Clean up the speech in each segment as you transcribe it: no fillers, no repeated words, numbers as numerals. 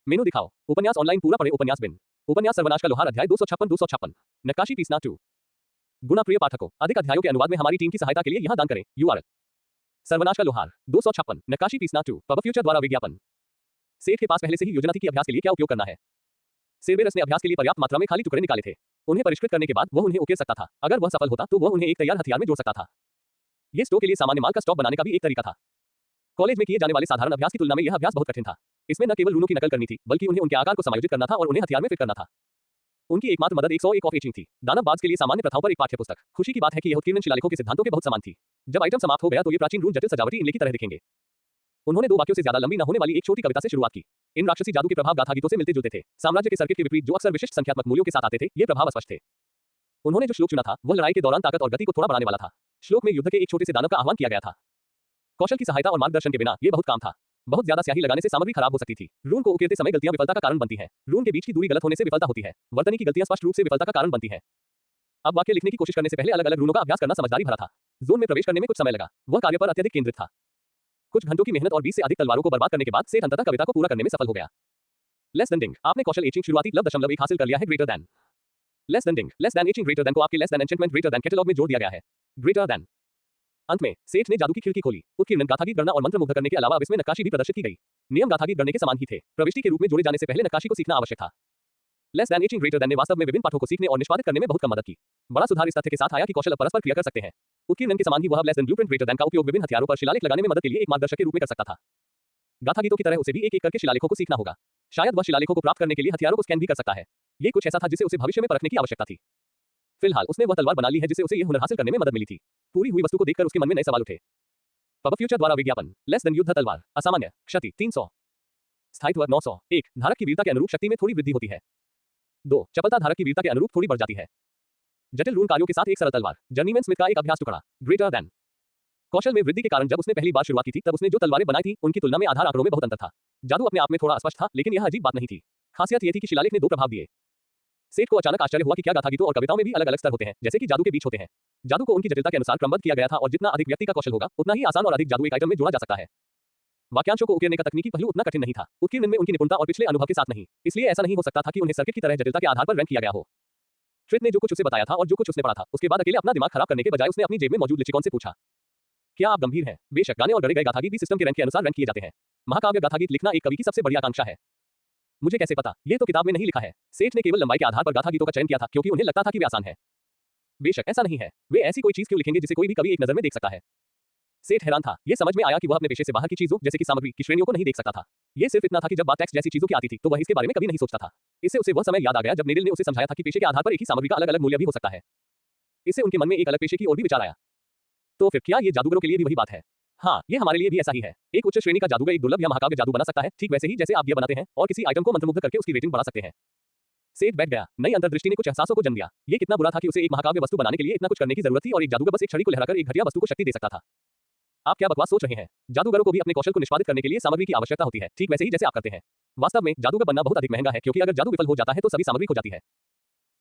मेनू दिखाओ। उपन्यास ऑनलाइन पूरा पढ़े। उपन्यास बिन। उपन्यास सर्वनाश का लोहार अध्याय 256। नक्काशी पीस ना 2। गुना प्रिय पाठकों, अधिक अध्यायों के अनुवाद में हमारी टीम की सहायता के लिए यहां दान करें। URL सर्वनाश का लोहार 256 नक्काशी पीस ना 2 पब फ्यूचर द्वारा विज्ञापन। सेठ के पास पहले से ही योजना थी कि अभ्यास के लिए क्या उपयोग करना है। सेरबेरस ने अभ्यास के लिए पर्याप्त मात्रा में खाली टुकड़े निकाले थे। उन्हें परिष्कृत करने के बाद वह उन्हें उकेर सकता था। अगर वह सफल होता तो वह उन्हें एक तैयार हथियार में जोड़ सकता था। यह स्टोव के लिए सामान्य माल का स्टॉक बनाने का भी एक तरीका था। कॉलेज में किए जाने वाले साधारण अभ्यास की तुलना में यह अभ्यास बहुत कठिन था। इसमें न केवल रूनों की नकल करनी थी, बल्कि उन्हें उनके आकार को समायोजित करना था और उन्हें हथियार में फिट करना था। उनकी एकमात्र मदद 101 ऑफ एचिंग थी। दानवबाज के लिए सामान्य प्रथाओं पर एक पाठ्यपुस्तक। खुशी की बात है कि यह उत्कीर्ण शिलालेखों के सिद्धांतों के बहुत समान थी। जब आइटम समाप्त हो गया तो ये प्राचीन रून जटिल सजावटी इनले की तरह दिखेंगे। उन्होंने 2 वाक्यों से ज्यादा लंबी न होने वाली एक छोटी कविता से शुरुआत की। इन राक्षसी जादू के प्रभाव गाथा गीतों से मिलते जुलते थे। साम्राज्य के सर्किट के विपरीत जो अक्सर विशिष्ट संख्यात्मक मूल्यों के साथ आते थे, ये प्रभाव स्पष्ट थे। उन्होंने जो श्लोक चुना था वह लड़ाई के दौरान ताकत और गति को थोड़ा बढ़ाने वाला था। श्लोक में युद्ध के एक छोटे से दानव का आह्वान किया गया था। कौशल की सहायता और मार्गदर्शन के बिना ये बहुत काम था। बहुत ज्यादा स्याही लगाने से सामग्री खराब हो सकती थी। रून को उकेरते समय गलतियां विफलता का कारण बनती हैं। रून के बीच की दूरी गलत होने से विफलता होती है। वर्तनी की गलतियां स्पष्ट रूप से विफलता का कारण बनती हैं। अब वाक्य लिखने की कोशिश करने से पहले अलग अलग रूनों का अभ्यास करना समझदारी भरा था। जोन में प्रवेश करने में कुछ समय लगा। वह कार्य पर अत्यधिक केंद्रित था। कुछ घंटों की मेहनत और 20 से अधिक तलवारों को बर्बाद करने के बाद सेठ अंततः कविता को पूरा करने में सफल हो गया। लेस देन डिंग, आपने कौशल एचिंग शुरुआती लब 1 हासिल कर लिया है। Greater than less than ding, less than etching greater than को आपके less than enchantment greater than catalogue में जोड़ दिया गया है। Greater than. अंत में सेठ ने जादू की खिड़की खोली। उत्कीर्ण गाथागीत गणना और मंत्र मुग्ध करने के अलावा अब इसमें नक्काशी भी प्रदर्शित की गई। नियम गाथागीत गणने के समान ही थे। प्रविष्टि के रूप में जोड़े जाने से पहले नक्काशी को सीखना आवश्यक था। Less than etching greater then ने वास्तव में विभिन्न पाठों को सीखने और निष्पादित करने में बहुत कम मदद की। बड़ा सुधार इस तथ्य के साथ आया कि कौशल परस्पर क्रिया कर सकते हैं। उत्कीर्ण के समान ही वह less than blueprint greater than का उपयोग विभिन्न हथियारों पर शिलालेख लगाने में मदद के लिए एक मार्गदर्शक के रूप में कर सकता था। गाथा गीतों की तरह उसे भी एक एक करके शिलालेखों को सीखना होगा। शायद वह शिलालेखों को प्राप्त करने के लिए हथियारों को स्कैन भी कर सकता है। ये कुछ ऐसा था जिसे उसे भविष्य में परखने की आवश्यकता थी। फिलहाल उसने वह तलवार बना ली है जिसे उसे यह हुनर हासिल करने में मदद मिली थी। पूरी हुई वस्तु को देखकर उसके मन में नए सवाल उठे। पब फ्यूचर द्वारा विज्ञापन। लेस देन युद्ध तलवार। असामान्य क्षति 300। स्थायित्व 900। 1 धारक की वीरता के अनुरूप शक्ति में थोड़ी वृद्धि होती है। 2 चपलता धारक की वीरता के अनुरूप थोड़ी बढ़ जाती है। जटिल रून कार्यों के साथ एक सरल तलवार। जर्नीमैन स्मिथ का एक अभ्यास टुकड़ा। Greater than. कौशल में वृद्धि के कारण जब उसने पहली बार शुरुआत की थी तब उसने जो तलवारें बनाई थी उनकी तुलना में आधार आंकड़ों में बहुत अंतर था। जादू अपने आप में थोड़ा अस्पष्ट था, लेकिन यह अजीब बात नहीं थी। खासियत यह थी कि शिलालेख ने 2 प्रभाव दिए। सेठ को अचानक आश्चर्य हुआ कि क्या गाथागीतों और कविताओं में भी अलग अलग स्तर होते हैं, जैसे कि जादू के बीच होते हैं। जादू को उनकी जटिलता के अनुसार क्रमबद्ध किया गया था और जितना अधिक व्यक्ति का कौशल होगा उतना ही आसान और अधिक जादू एक आइटम में जोड़ा जा सकता है। वाक्यांशों को उकेरने का तकनीकी पहलू उतना कठिन नहीं था। उत्कीर्ण में उनकी निपुणता और पिछले अनुभव के साथ नहीं, इसलिए ऐसा नहीं हो सकता था कि उन्हें सर्किट की तरह जटिलता के आधार पर रैंक किया गया हो। ट्रिथ ने जो कुछ उसे बताया था और जो कुछ उसने पढ़ा था, उसके बाद अकेले अपना दिमाग खराब करने के बजाय उसने अपनी जेब में मौजूद लिचिकॉन से पूछा, क्या आप गंभीर हैं? बेशक गाने और गढ़े गए गाथागीत भी सिस्टम के रैंक के अनुसार रैंक किए जाते हैं। महाकाव्य गाथागीत लिखना एक कवि की सबसे बड़ी आकांक्षा है। मुझे कैसे पता? ये तो किताब में नहीं लिखा है। सेठ ने केवल लंबाई के आधार पर गाथागीतों का चयन किया था क्योंकि उन्हें लगता था कि वे आसान है। बेशक ऐसा नहीं है। वे ऐसी कोई चीज क्यों लिखेंगे जिसे कोई भी कवि एक नजर में देख सकता है? सेठ हैरान था। ये समझ में आया कि वह अपने पेशे से बाहर की चीजों जैसे कि सामग्री की श्रेणियों को नहीं देख सकता था। ये सिर्फ इतना था कि जब बात टेक्स्ट जैसी चीजों की आती थी तो वह इसके बारे में कभी नहीं सोचता था। इससे उसे वह समय याद आ गया जब नेडिल ने उसे समझाया था कि पेशे के आधार पर एक ही सामग्री का अलग अलग मूल्य भी हो सकता है। इससे उनके मन में एक अलग पेशे की ओर भी विचार आया। तो फिर क्या ये जादूगरों के लिए भी वही बात है? हाँ, ये हमारे लिए भी ऐसा ही है। एक उच्च श्रेणी का जादूगर एक दुर्लभ या महाकाव्य जादू बना सकता है, ठीक वैसे ही जैसे आप ये बनाते हैं और किसी आइटम को मंत्रमुग्ध करके उसकी रेटिंग बढ़ा सकते हैं। सेठ बैठ गया। नई अंतर्दृष्टि ने कुछ एहसासों को जन्म दिया। ये कितना बुरा था कि उसे एक महाकाव्य वस्तु बनाने के लिए इतना कुछ करने की जरूरत थी और एक जादूगर बस एक छड़ी को लहराकर एक घटिया वस्तु को शक्ति दे सकता था। आप क्या बकवास सोच रहे हैं? जादूगरों को भी अपने कौशल को निष्पादित करने के लिए सामग्री की आवश्यकता होती है, ठीक वैसे ही जैसे आप करते हैं। वास्तव में जादूगर बनना बहुत अधिक महंगा है क्योंकि अगर जादू विफल हो जाता है तो सभी सामग्री खो जाती है।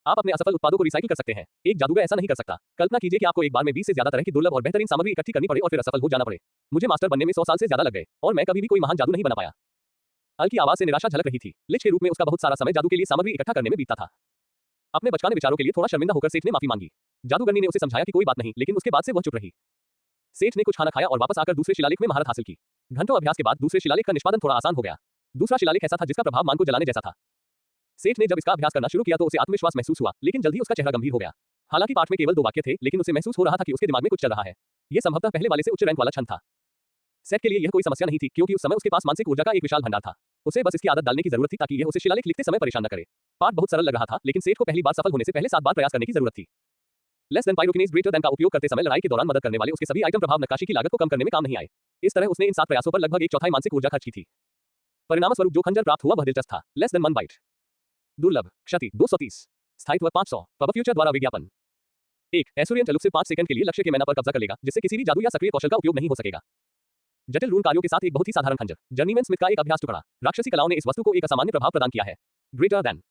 आप अपने असफल उत्पादों को रिसाइकिल कर सकते हैं। एक जादूगर ऐसा नहीं कर सकता। कल्पना कीजिए कि आपको एक बार में 20 से ज्यादा तरह की दुर्लभ और बेहतरीन सामग्री इकट्ठी करनी पड़े और फिर असफल हो जाना पड़े। मुझे मास्टर बनने में 100 साल से ज्यादा लग गए और मैं कभी भी कोई महान जादू नहीं बना पाया। अल की आवाज से निराशा झलक रही थी। लिच के रूप में उसका बहुत सारा समय जादू के लिए सामग्री इकट्ठा करने में बीतता था। अपने बचकाने विचारों के लिए थोड़ा शर्मिंदा होकर सेठ ने माफी मांगी। जादूगरनी ने उसे समझाया कि कोई बात नहीं, लेकिन उसके बाद से वह चुप रही। सेठ ने कुछ खाना खाया और वापस आकर दूसरे शिलालेख में महारत हासिल की। घंटों अभ्यास के बाद दूसरे शिलालेख का निष्पादन थोड़ा आसान हो गया। दूसरा शिलालेख ऐसा था जिसका प्रभाव मान को जलाने जैसा था। सेठ ने जब इसका अभ्यास करना शुरू किया तो उसे आत्मविश्वास महसूस हुआ, लेकिन जल्दी उसका चेहरा गंभीर हो गया। हालांकि पाठ में केवल 2 वाक्य थे, लेकिन उसे महसूस हो रहा था कि उसके दिमाग में कुछ चल रहा है। यह संभवतः पहले वाले से उच्च रैंक वाला छंद था। सेठ के लिए यह कोई समस्या नहीं थी क्योंकि उस समय उसके पास मानसिक ऊर्जा का एक विशाल भंडार था। उसे बस इसकी आदत डालने की जरूरत थी ताकि यह उसे शिलालेख लिखते समय परेशान न करे। पाठ बहुत सरल लग रहा था, लेकिन सेठ को पहली बार सफल होने से पहले 7 बार प्रयास करने की जरूरत थी। लेस देन पाइरोकिनेज ग्रेटर देन का उपयोग करते समय लड़ाई के दौरान मदद करने वाले उसके सभी आइटम प्रभाव नक्काशी की लागत को कम करने में काम नहीं आए। इस तरह उसने इन 7 प्रयासों पर लगभग 1/4 मानसिक ऊर्जा खर्च की थी। परिणामस्वरूप जो खंजर प्राप्त हुआ वह दिलचस्प था। Less than 1 byte. दुर्लभ क्षति 230। स्थायित्व 500। पब फ्यूचर द्वारा विज्ञापन। 1 एसुरियन चलुक से 5 सेकंड के लिए लक्ष्य के मैना पर कब्जा कर लेगा, जिससे किसी भी जादू या सक्रिय कौशल का उपयोग नहीं हो सकेगा। जटिल रून कार्यों के साथ एक बहुत ही साधारण खंजर। जर्नीमैन स्मिथ का एक अभ्यास टुकड़ा। राक्षसी कलाओं ने इस वस्तु को एक असामान्य प्रभाव प्रदान किया है। Greater then.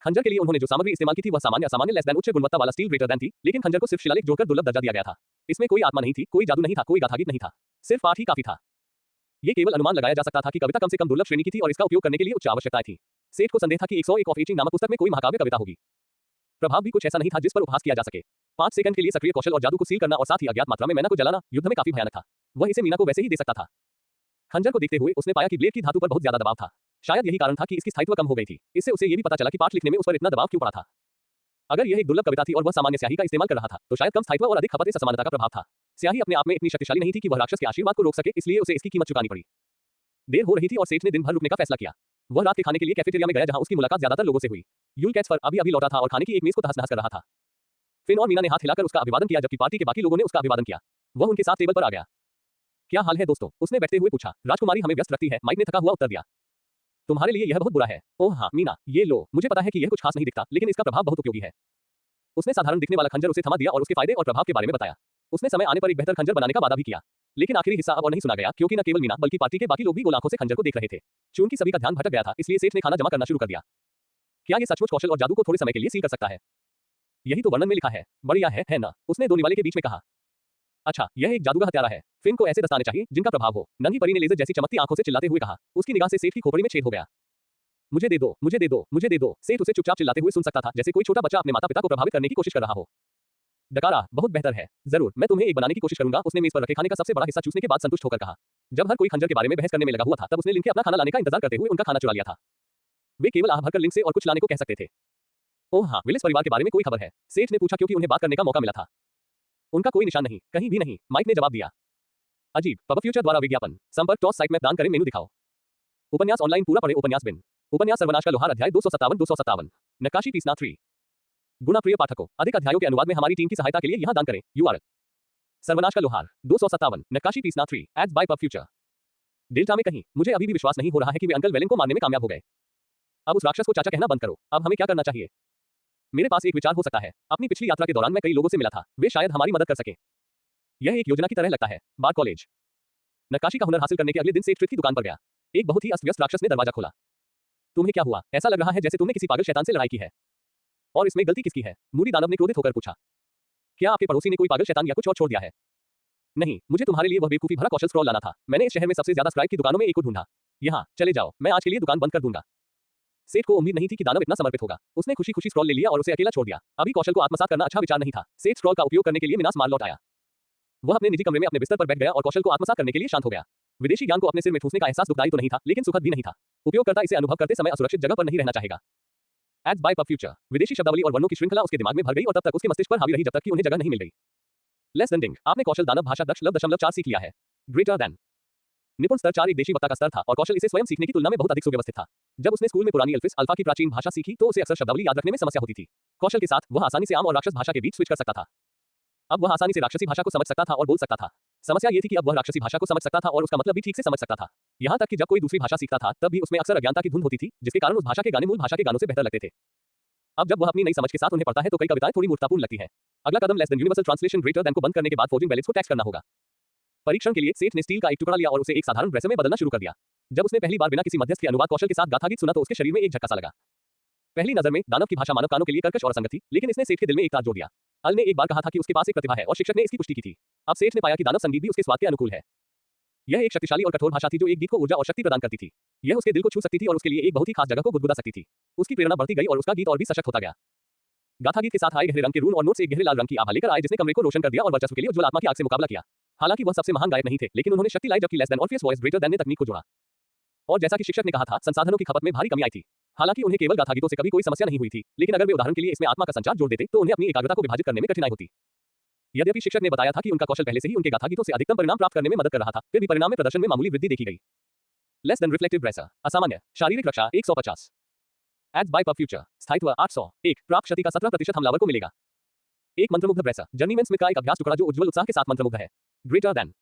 खंजर के लिए उन्होंने जो सामग्री इस्तेमाल की थी वह सामान्य असामान्य लेस देन उच्च गुणवत्ता वाला स्टील ग्रेटर देन थी, लेकिन खंजर को सिर्फ शिलालेख जोड़कर दुर्लभ दर्जा दिया गया था। इसमें कोई आत्मा नहीं थी, कोई जादू नहीं था, कोई गाथागीत नहीं था। सिर्फ पाठ ही काफी था। ये केवल अनुमान लगाया जा सकता था कि कविता कम से कम दुर्लभ श्रेणी की थी और इसका उपयोग करने के लिए उच्च आवश्यकताएं थी। सेठ को संदेह था कि 101 ऑफ एचिंग नामक पुस्तक में कोई महाकाव्य कविता होगी। प्रभाव भी कुछ ऐसा नहीं था जिस पर उपहास किया जा सके। 5 सेकंड के लिए सक्रिय कौशल और जादू को सील करना और साथ ही अज्ञात मात्रा में मैना को जलाना युद्ध में काफी भयानक था। वह इसे मीना को वैसे ही दे सकता था। खंजर को देखते हुए उसने पाया कि ब्लेड की धातु पर बहुत ज्यादा दबाव था। शायद यही कारण था कि इसकी स्थायित्व कम हो गई थी। इससे उसे ये भी पता चला कि पाठ लिखने में उस पर इतना दबाव क्यों पड़ा था। अगर यह एक दुर्लभ कविता थी और वह सामान्य स्याही का इस्तेमाल कर रहा था, तो शायद कम स्थायित्व और अधिक खपत इस असमानता का प्रभाव था। स्याही अपने आप में इतनी शक्तिशाली नहीं थी कि वह राक्षस के आशीर्वाद को रोक सके, इसलिए उसे इसकी कीमत चुकानी पड़ी। देर हो रही थी और सेठ ने दिन भर रुकने का फैसला किया। वह रात के खाने के लिए कैफेटेरिया में गया जहां उसकी मुलाकात ज्यादातर लोगों से हुई। यूल कैट्सफर अभी लौटा था और खाने की एक मेज को तहस-नहस कर रहा था। फिन और मीना ने हाथ हिलाकर उसका अभिवादन किया जबकि पार्टी के बाकी लोगों ने उसका अभिवादन किया। वह उनके साथ टेबल पर आ गया। क्या हाल है दोस्तों? उसने बैठते हुए पूछा। राजकुमारी हमें व्यस्त रखती है, माइक ने थका हुआ उत्तर दिया। तुम्हारे लिए यह बहुत बुरा है। ओह हाँ मीना, ये लो, मुझे पता है कि यह कुछ खास नहीं दिखता, लेकिन इसका प्रभाव बहुत उपयोगी है। उसने साधारण दिखने वाला खंजर उसे थमा दिया और उसके फायदे और प्रभाव के बारे में बताया। उसने समय आने पर एक बेहतर खंजर बनाने का वादा भी किया। लेकिन आखिरी हिस्सा अब और नहीं सुना गया क्योंकि न केवल मीना बल्कि पार्टी के बाकी लोग भी गोल आंखों से खंजर को देख रहे थे। चूंकि सभी का ध्यान भटक गया था, इसलिए सेठ ने खाना जमा करना शुरू कर दिया। क्या ये सचमुच कौशल और जादू को थोड़े समय के लिए सील कर सकता है? यही तो वर्णन में लिखा है। बढ़िया है ना? उसने दोनों वाले के बीच में कहा। अच्छा, यह एक जादूगर हत्यारा है। फिन को ऐसे दस्ताने चाहिए जिनका प्रभाव हो। नन्ही परी ने लेजर जैसी चमकती आंखों से चिल्लाते हुए कहा। उसकी निगाह से सेठ की खोपड़ी में छेद हो गया। मुझे दे दो, मुझे दे दो, मुझे दे दो। सेठ उसे चुपचाप चिल्लाते हुए सुन सकता था, जैसे कोई छोटा बच्चा अपने माता-पिता को प्रभावित करने की कोशिश कर रहा हो। डकारा, बहुत बेहतर है। जरूर, मैं तुम्हें एक बनाने की कोशिश करूंगा। उसने मेज पर रखे खाने का सबसे बड़ा हिस्सा चूसने के बाद संतुष्ट होकर कहा। जब हर कोई खंजर के बारे में बहस करने में लगा हुआ था, तब उसने लिन के अपना खाना लाने का इंतजार करते हुए उनका खाना चुरा लिया था। वे केवल आह भरकर लिन से और कुछ लाने को कह सकते थे। ओह हाँ, विलिस परिवार के बारे में कोई खबर है? सेठ ने पूछा क्योंकि उन्हें बात करने का मौका मिला था। उनका कोई निशान नहीं, कहीं भी नहीं, माइक ने जवाब दिया। अजीब, पब फ्यूचर द्वारा विज्ञापन। संपर्क टॉस साइट में दान करें, मेनू दिखाओ। उपन्यास ऑनलाइन पूरा पढ़े। उपन्यास बिन। उपन्यास सर्वनाश का लोहार अध्याय 257 नक्काशी पीसना 3। गुना प्रिय पाठकों, अधिक अध्यायों के अनुवाद में हमारी टीम की सहायता के लिए यहां दान करें। URL सर्वनाश का लोहार 257 नक्काशी पीसना 3 ads by pub future. Delta में कहीं मुझे अभी भी विश्वास नहीं हो रहा है कि वे अंकल वेलिन को मारने में कामयाब हो गए। अब उस राक्षस को चाचा कहना बंद करो। अब हमें क्या करना चाहिए? मेरे पास एक विचार हो सकता है। अपनी पिछली यात्रा के दौरान मैं कई लोगों से मिला था, वे शायद हमारी मदद कर सकें। यह एक योजना की तरह लगता है। बार कॉलेज। नक्काशी का हुनर हासिल करने के अगले दिन से स्ट्रीट की दुकान पर गया। एक बहुत ही अस्त-व्यस्त राक्षस ने दरवाजा खोला। तुम्हें क्या हुआ? ऐसा लग रहा है जैसे तुमने किसी पागल शैतान से लड़ाई की है। और इसमें गलती किसकी है? मूडी दानव ने क्रोधित होकर पूछा। क्या आपके पड़ोसी ने कोई पागल शैतान या कुछ और छोड़ दिया है? नहीं, मुझे तुम्हारे लिए वह बेवकूफी भरा कौशल स्क्रॉल लाना था। मैंने इस शहर में सबसे ज्यादा स्क्राइब की दुकानों में एक को ढूंढा। यहाँ चले जाओ, मैं आज के लिए दुकान बंद कर दूंगा। सेठ को उम्मीद नहीं थी कि दानव इतना समर्पित होगा। उसने खुशी-खुशी स्क्रॉल ले लिया और उसे अकेला छोड़ दिया। अभी कौशल को आत्मसात करना अच्छा विचार नहीं था। सेठ स्क्रॉल का उपयोग करने के लिए मिनास मार लौट आया। वह अपने निजी कमरे में अपने बिस्तर पर बैठ गया और कौशल को आत्मसात करने के लिए शांत हो गया। विदेशी ज्ञान को अपने सिर में ठूंसने का एहसास दुखदाई तो नहीं था, लेकिन सुखद भी नहीं था। उपयोगकर्ता इसे अनुभव करते समय असुरक्षित जगह पर नहीं रहना चाहेगा। Ads by pub future. विदेशी शब्दावली और वर्णों की श्रृंखला उसके दिमाग में भर गई और तब तक उसके मस्तिष्क पर हावी रही जब तक कि उन्हें जगह नहीं मिल गई। लेस देन डिंग। आपने कौशल दानव भाषा दक्ष 0.4 सीख लिया है। Greater then. निपुण स्तर 4 एक देशी वक्ता का स्तर था और कौशल इसे स्वयं सीखने की तुलना में बहुत अधिक सुव्यवस्थित था। जब उसने स्कूल में पुरानी अल्फिस अल्फा की प्राचीन भाषा सीखी तो उसे अक्सर शब्दावली याद रखने में समस्या होती थी। कौशल के साथ वह आसानी से आम और राक्षस भाषा के बीच स्विच कर सकता था। अब वह आसानी से राक्षसी भाषा को समझ सकता था और बोल सकता था। समस्या ये थी कि अब वह राक्षसी भाषा को समझ सकता था और उसका मतलब भी ठीक से समझ सकता था। यहाँ तक कि जब कोई दूसरी भाषा सीखता था तब भी उसमें अक्सर अज्ञानता की धुंध होती थी, जिसके कारण उस भाषा के गाने मूल भाषा के गानों से बेहतर लगते थे। अब जब वह अपनी नई समझ के साथ उन्हें पढ़ता है तो कई कविताएं थोड़ी मूर्खतापूर्ण लगती हैं। अगला कदम less than universal translation greater than को बंद करने के बाद फोर्जिंग बैलेंस को टैक्स करना होगा। परीक्षण के लिए सेठ ने स्टील का एक टुकड़ा लिया और उसे एक साधारण ब्रेस में बदलना शुरू कर दिया। जब उसने पहली बार बिना किसी मध्यस्थ के अनुवाद कौशल के साथ गाथा गीत सुना तो उसके शरीर में एक झटका सा लगा। पहली नजर में दानव की भाषा मानव कानों के लिए कर्कश और असंगत थी, लेकिन इसने सेठ के दिल में एक तार जोड़ दिया। अल ने एक बार कहा था कि उसके पास एक प्रतिभा है और शिक्षक ने इसकी पुष्टि की थी। अब सेठ ने पाया कि दानव संगीत भी उसके स्वाद के अनुकूल है। यह एक शक्तिशाली और कठोर भाषा थी जो एक गीत को ऊर्जा और शक्ति प्रदान करती थी। यह उसके दिल को छू सकती थी और उसके लिए एक बहुत ही खास जगह को गुदगुदा सकती थी। उसकी प्रेरणा बढ़ती गई और उसका गीत और भी सशक्त होता गया। गाथा गीत के साथ आए गहरे रंग के रून और नोट्स एक गहरे लाल रंग की आभा लेकर आए जिसने कमरे को रोशन कर दिया और वर्चस्व के लिए उज्ज्वल आत्मा की आग से मुकाबला किया। हालांकि वह सबसे महान गायक नहीं थे, लेकिन उन्होंने शक्ति लाई जबकि less than Orpheus voice greater then ने तकनीक को जोड़ा। और जैसा कि शिक्षक ने कहा था, संसाधनों की खपत में भारी कमी आई थी। हालांकि उन्हें केवल गाथा गीतों से कभी कोई समस्या नहीं हुई थी, लेकिन अगर वे उदाहरण के लिए इसमें आत्मा का संचार जोड़ देते तो उन्हें अपनी एकाग्रता को विभाजित करने में कठिनाई होती। यद्यपि शिक्षक ने बताया था कि उनका कौशल पहले से ही उनके गाथा गीतों से अधिकतम परिणाम प्राप्त करने में मदद कर रहा था, फिर भी परिणाम में प्रदर्शन में मामूली वृद्धि देखी गई। Less than reflective bracer. असामान्य शारीरिक रक्षा 150। Ads by pub future. स्थायित्व 800। एक प्राप्त क्षति का 17% हमलावर को मिलेगा। एक मंत्रमुग्ध ब्रेसर। जर्नीमैन स्मिथ का एक अभ्यास टुकड़ा जो उज्ज्वल उत्साह के साथ मंत्रमुग्ध है। Greater then.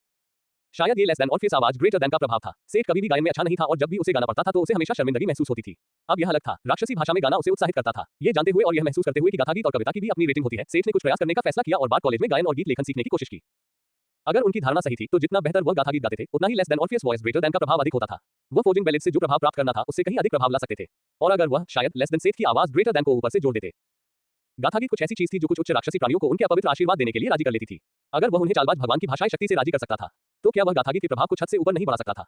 शायद ये लेस देन ऑर्फियस आवाज ग्रेटर देन का प्रभाव था। सेठ कभी भी गायन में अच्छा नहीं था और जब भी उसे गाना पड़ता था तो उसे हमेशा शर्मिंदगी महसूस होती थी। अब यह अलग था। राक्षसी भाषा में गाना उसे उत्साहित करता था। ये जानते हुए और यह महसूस करते हुए कि गाथा गीत और कविता की भी अपनी रेटिंग होती है, सेठ ने कुछ प्रयास करने का फैसला किया और बार कॉलेज में गायन और गीत लेखन सीखने की कोशिश की। अगर उनकी धारणा सही थी तो जितना बेहतर वह गाथा गीत गाते थे, उतना ही less than Orpheus voice greater than का प्रभाव अधिक होता था। वह फोर्जिंग बैलेंस से जो प्रभाव प्राप्त करना था उससे कहीं अधिक प्रभाव ला सकते थे। और अगर वह शायद लेस देन सेठ की आवाज ग्रेटर देन को ऊपर से जोड़ देते। गाथा गीत कुछ ऐसी चीज थी जो कुछ उच्च राक्षसी प्राणियों को उनके अपवित्र आशीर्वाद देने के लिए राजी कर लेती थी। अगर वह उन्हें चालबाज भगवान की भाषाई शक्ति से राजी कर सकता था, तो क्या वह गाथा गीत के प्रभाव को छत से ऊपर नहीं बढ़ा सकता था?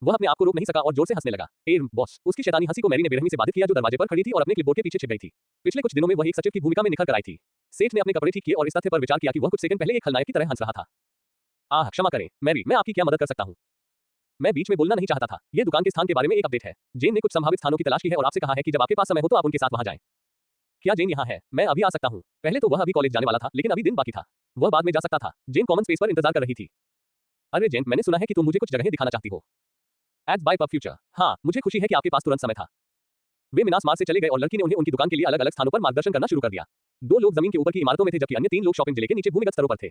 वह अपने आप को रोक नहीं सका और जोर से हंसने लगा। बॉस, उसकी शैतानी हंसी को मैरी ने बेरहमी से बाधित किया, जो दरवाजे पर खड़ी थी और अपने क्लिपबोर्ड के पीछे छिप गई थी। पिछले कुछ दिनों में वह एक सचिव की भूमिका में निखर कर आई थी। सेठ ने अपने कपड़े ठीक किए और इस तथ्य पर विचार किया कि वह कुछ सेकंड पहले एक खलनायक की तरह हंस रहा था। आह, क्षमा करें मैरी, मैं आपकी क्या मदद कर सकता हूँ? मैं बीच में बोलना नहीं चाहता था। ये दुकान के स्थान के बारे में एक अपडेट है। जेन ने कुछ संभावित स्थानों की तलाश की है और आपसे कहा है कि जब आपके पास समय हो तो आप उनके साथ वहां जाएं। क्या जेन यहाँ है? मैं अभी आ सकता हूँ। पहले तो वह अभी कॉलेज जाने वाला था, लेकिन अभी दिन बाकी था। वह बाद में जा सकता था। जेन कॉमन स्पेस पर इंतजार कर रही थी। अरे जेन, मैंने सुना है कि तुम मुझे कुछ जगहें दिखाना चाहती हो। Ads by pub future. हाँ, मुझे खुशी है कि आपके पास तुरंत समय था। वे मिनास मार्ग से चले गए और लड़की ने उन्हें उनकी दुकान के लिए अलग अलग स्थानों पर मार्गदर्शन करना शुरू कर दिया। 2 लोग जमीन के ऊपर की इमारतों में थे, जबकि अन्य 3 लोग शॉपिंग जिले के नीचे भूमिगत स्तरों पर थे।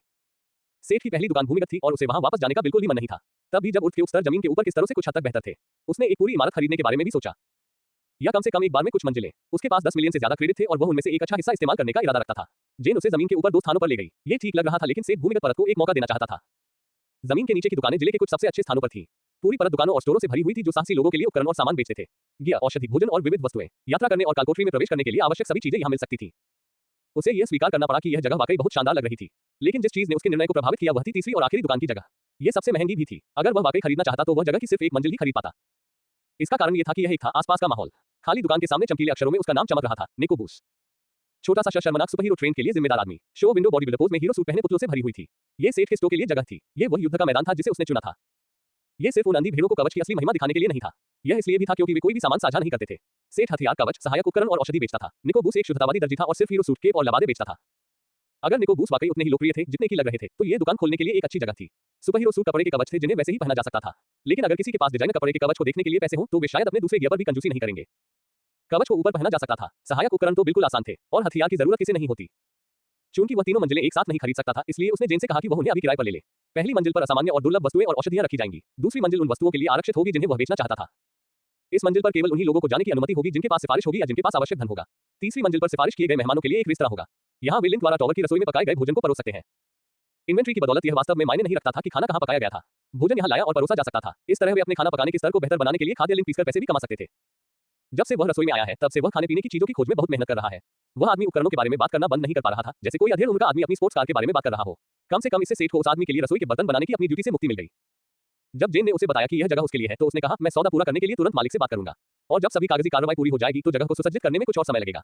सेठ की पहली दुकान भूमिगत थी और उसे वहां वापस जाने का बिल्कुल भी मन नहीं था। तब भी जब उठ के स्तर जमीन के ऊपर के स्तरों से कुछ हद तक बेहतर थे, उसने एक पूरी इमारत खरीदने के बारे में भी सोचा, या कम से कम एक बार में कुछ मंजिलें। उसके पास 10 मिलियन से ज्यादा क्रेडिट थे और वह उनमें से एक अच्छा हिस्सा इस्तेमाल करने का इरादा रखता था। जेन उसे जमीन के ऊपर 2 स्थानों पर ले गई। ये ठीक लग रहा था, लेकिन सेठ भूमिगत परत को एक मौका देना चाहता था। जमीन के नीचे की दुकानें जिले के कुछ सबसे अच्छे स्थानों पर थी। पूरी परत दुकानों और स्टोरों से भरी हुई थी, जो साहसी लोगों के लिए उपकरण और सामान बेचते थे। गियर, औषधि, भोजन और विविध वस्तुएं। यात्रा करने और कालकोठरी में प्रवेश करने के लिए आवश्यक सभी चीजें यहां मिल सकती थी। उसे यह स्वीकार करना पड़ा कि यह जगह वाकई बहुत शानदार लग रही थी। लेकिन जिस चीज ने उसके निर्णय को प्रभावित किया वह थी तीसरी और आखिरी दुकान की जगह। यह सबसे महंगी भी थी। अगर वह वाकई खरीदना चाहता तो वह जगह की सिर्फ एक मंजिल ही खरीद पाता। इसका कारण यह था कि यह एक था आसपास का माहौल। खाली दुकान के सामने चमकीले अक्षरों में उसका नाम चमक रहा था, निको बूस। छोटा सा शर्मनाक सुपर हीरो ट्रेन के लिए जिम्मेदार आदमी। Show window body builder pose में हीरो सूट पहने पुतलों से भरी हुई थी। ये सेठ के स्टोर के लिए जगह थी। ये वही युद्ध का मैदान था जिसे उसने चुना था। ये सिर्फ उन अंधी भेड़ों को कवच की असली महिमा दिखाने के लिए नहीं था। यह इसलिए भी था क्योंकि वे कोई भी सामान साझा नहीं करते थे। सेठ हथियार, कवच, सहायक उपकरण और औषधि बेचता था। निको बूस एक शुद्धतावादी दर्जी था और सिर्फ हीरो सूट, केप और लबादे बेचता था। अगर निको बूस वाकई उतने ही लोकप्रिय थे जितने की लग रहे थे, तो ये दुकान खोलने के लिए एक अच्छी जगह थी। सुपर हीरो सूट कपड़े के कवच थे जिन्हें वैसे ही पहना जा सकता था। लेकिन अगर किसी के पास डिजाइनर कपड़े के कवच को देखने के लिए पैसे हों, तो वे शायद अपने दूसरे गियर पर भी कंजूसी नहीं करेंगे। कवच को ऊपर पहना जा सकता था। सहायक उपकरण तो बिल्कुल आसान थे और हथियार की जरूरत किसे नहीं होती। चूंकि वह तीनों मंजिलें एक साथ नहीं खरीद सकता था, इसलिए उसने जेन से कहा कि वह उन्हें अभी किराए पर ले ले। पहली मंजिल पर असामान्य और दुर्लभ वस्तुएं और औषधियां रखी जाएंगी। दूसरी मंजिल उन वस्तुओं के लिए आरक्षित होगी जिन्हें वह बेचना चाहता था। इस मंजिल पर केवल उन्हीं लोगों को जाने की अनुमति होगी जिनके पास सिफारिश होगी या जिनके पास आवश्यक धन होगा। तीसरी मंजिल पर सिफारिश किए गए मेहमानों के लिए एक रेस्तरां होगा। यहाँ वे लिंक द्वारा टॉवर की रसोई में पकाए गए भोजन को परोस सकते हैं। इन्वेंट्री की बदौलत यह वास्तव में मायने नहीं रखता था कि खाना कहाँ पकाया गया था। भोजन यहाँ लाया और परोसा जा सकता था। इस तरह वे अपने खाना पकाने के स्तर को बेहतर बनाने के लिए खाद्य लिंक पीसकर पैसे भी कमा सकते थे। जब से वह रसोई में आया है, तब से वह खाने पीने की चीजों की खोज में बहुत मेहनत कर रहा है। वह आदमी उपकरणों के बारे में बात करना बंद नहीं कर पा रहा था, जैसे कोई अधेड़ उनका आदमी अपनी स्पोर्ट्स कार के बारे में बात कर रहा हो। कम से कम इससे सेठ को उस आदमी के लिए रसोई के बर्तन बनाने की अपनी ड्यूटी से मुक्ति मिल गई। जब जेन ने उसे बताया कि यह जगह उसके लिए है, तो उसने कहा, मैं सौदा पूरा करने के लिए तुरंत मालिक से बात करूंगा। और जब सभी कागजी कार्रवाई पूरी हो जाएगी, तो जगह को सुसज्जित करने में कुछ और समय लगेगा।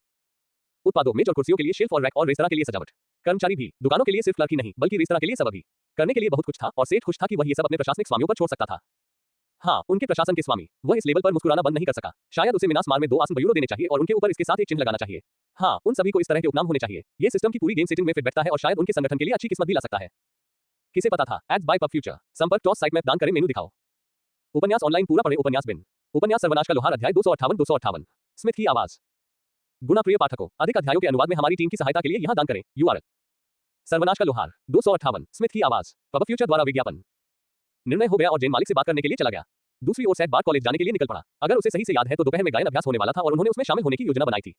उत्पादों, मेज और कुर्सियों के लिए शेल्फ और रैक और रेस्तरां के लिए सजावट। कर्मचारी भी, दुकानों के लिए सिर्फ क्लर्क ही नहीं, बल्कि रेस्तरां के लिए सब भी। करने के लिए बहुत कुछ था और सेठ खुश था कि वह ये सब अपने प्रशासनिक स्वामियों पर छोड़ सकता था। हाँ, उनके प्रशासन के स्वामी। वह इस लेवल पर मुस्कुराना बंद नहीं कर सका। शायद उसे मिनास मार में 2 आसन यूरो देने चाहिए और उनके ऊपर इसके साथ एक चिन्ह लगाना चाहिए। हाँ, उन सभी को इस तरह के उपनाम होने चाहिए। ये सिस्टम की पूरी गेम सेटिंग में फिट बैठता है और शायद उनके संगठन के लिए अच्छी किस्मत भी ला सकता है। किसे पता था? Ads by pub future. संपर्क टॉस साइट मैप दान करें, मेनू दिखाओ। उपन्यास ऑनलाइन पूरा पढ़े। उपन्यास बिन। उपन्यास सर्वनाश का लोहार, अध्याय 258। स्मिथ की आवाज। गुना प्रिय पाठकों, अधिक अध्यायों के अनुवाद में हमारी टीम की सहायता के लिए यहाँ दान करें। URL। सर्वनाश का लोहार 258। स्मिथ की आवाज। पब फ्यूचर द्वारा विज्ञापन। निर्णय हो गया और जेन मालिक से बात करने के लिए चला गया। दूसरी ओर सेठ बार कॉलेज जाने के लिए निकल पड़ा। अगर उसे सही से याद है तो दोपहर में गायन अभ्यास होने वाला था और उन्होंने उसमें शामिल होने की योजना बनाई थी।